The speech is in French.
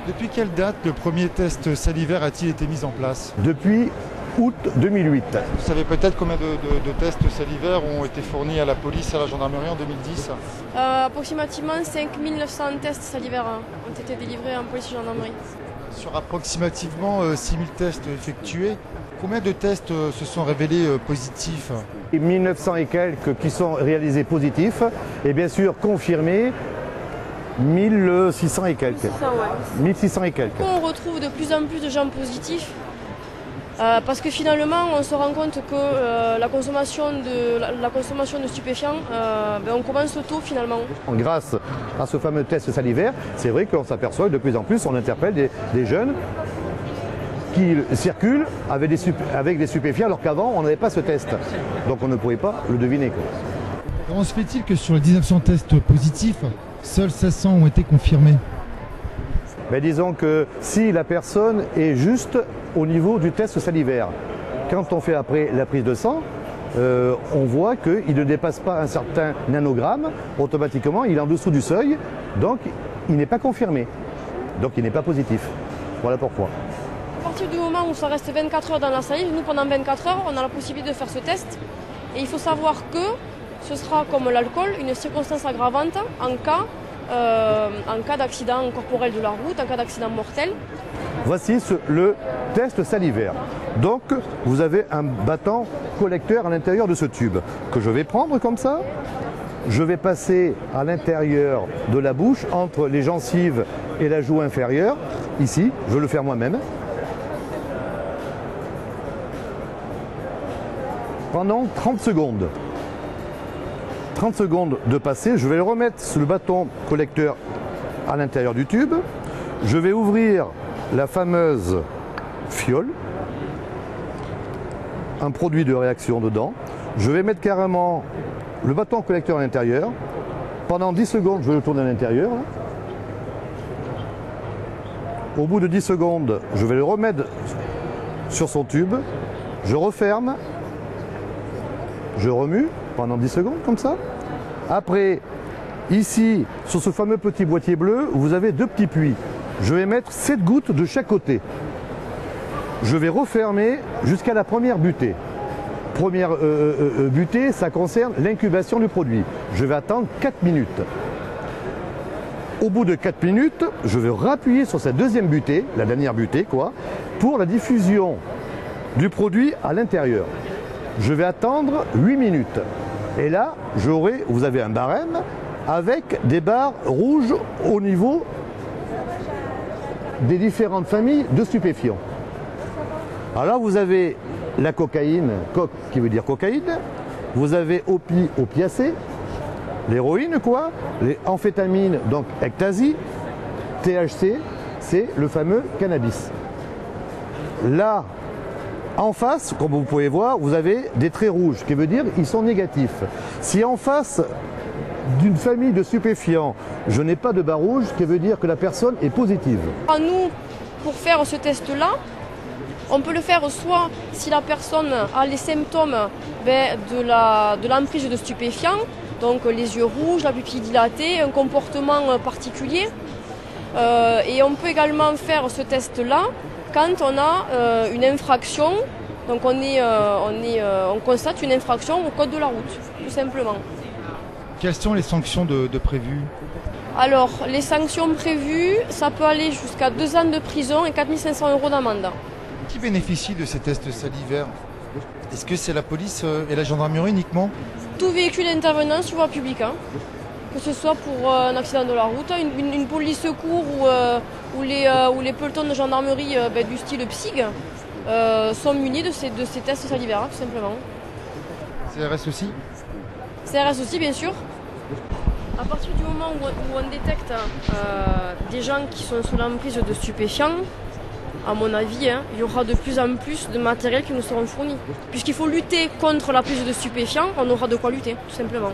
Depuis quelle date le premier test salivaire a-t-il été mis en place? Depuis août 2008. Vous savez peut-être combien de tests salivaires ont été fournis à la police et à la gendarmerie en 2010? Approximativement 5900 tests salivaires ont été délivrés en police et gendarmerie. Sur approximativement 6000 tests effectués, combien de tests se sont révélés positifs? 1900 et quelques qui sont réalisés positifs et bien sûr confirmés 1600 et quelques. 1600 et quelques. On retrouve de plus en plus de gens positifs parce que finalement on se rend compte que la consommation de stupéfiants, on commence tôt finalement. Grâce à ce fameux test salivaire, c'est vrai qu'on s'aperçoit que de plus en plus on interpelle des jeunes qui circulent avec des stupéfiants alors qu'avant on n'avait pas ce test. Donc on ne pouvait pas le deviner. Comment se fait-il que sur les 1900 tests positifs, seuls 1600 ont été confirmés? Disons que si la personne est juste au niveau du test salivaire, quand on fait après la prise de sang, on voit qu'il ne dépasse pas un certain nanogramme, automatiquement il est en dessous du seuil, donc il n'est pas confirmé, donc il n'est pas positif. Voilà pourquoi. À partir du moment où ça reste 24 heures dans la salive, nous pendant 24 heures on a la possibilité de faire ce test et il faut savoir que ce sera comme l'alcool, une circonstance aggravante en cas d'accident corporel de la route, en cas d'accident mortel. Voici le test salivaire. Donc vous avez un bâton collecteur à l'intérieur de ce tube que je vais prendre comme ça. Je vais passer à l'intérieur de la bouche entre les gencives et la joue inférieure. Ici, je vais le faire moi-même. Pendant 30 secondes. 30 secondes de passer, je vais le remettre sur le bâton collecteur à l'intérieur du tube. Je vais ouvrir la fameuse fiole, un produit de réaction dedans. Je vais mettre carrément le bâton collecteur à l'intérieur. Pendant 10 secondes, je vais le tourner à l'intérieur. Au bout de 10 secondes, je vais le remettre sur son tube. Je referme. Je remue pendant 10 secondes comme ça. Après, ici, sur ce fameux petit boîtier bleu, vous avez deux petits puits. Je vais mettre 7 gouttes de chaque côté. Je vais refermer jusqu'à la première butée. Première butée, ça concerne l'incubation du produit. Je vais attendre 4 minutes. Au bout de 4 minutes, je vais rappuyer sur cette deuxième butée, la dernière butée quoi, pour la diffusion du produit à l'intérieur. Je vais attendre 8 minutes. Et là, vous avez un barème avec des barres rouges au niveau des différentes familles de stupéfiants. Alors vous avez la cocaïne, coque qui veut dire cocaïne, vous avez opiacé, l'héroïne quoi, les amphétamines, donc ecstasy, THC, c'est le fameux cannabis. Là, en face, comme vous pouvez voir, vous avez des traits rouges, qui veut dire qu'ils sont négatifs. Si en face d'une famille de stupéfiants, je n'ai pas de barre rouge, qui veut dire que la personne est positive. À nous, pour faire ce test-là, on peut le faire soit si la personne a les symptômes de l'emprise de stupéfiants, donc les yeux rouges, la pupille dilatée, un comportement particulier. Et on peut également faire ce test-là quand on a une infraction, donc on constate une infraction au code de la route, tout simplement. Quelles sont les sanctions de prévues? Alors, les sanctions prévues, ça peut aller jusqu'à 2 ans de prison et 4 500 € d'amende. Qui bénéficie de ces tests salivaires? Est-ce que c'est la police et la gendarmerie uniquement? Tout véhicule intervenant sur voie publique, que ce soit pour un accident de la route, une police secours ou les pelotons de gendarmerie du style PSIG sont munis de ces tests salivaires, tout simplement. CRS aussi? CRS aussi, bien sûr. À partir du moment où on détecte des gens qui sont sous l'emprise de stupéfiants, à mon avis, il y aura de plus en plus de matériel qui nous seront fournis. Puisqu'il faut lutter contre la prise de stupéfiants, on aura de quoi lutter, tout simplement.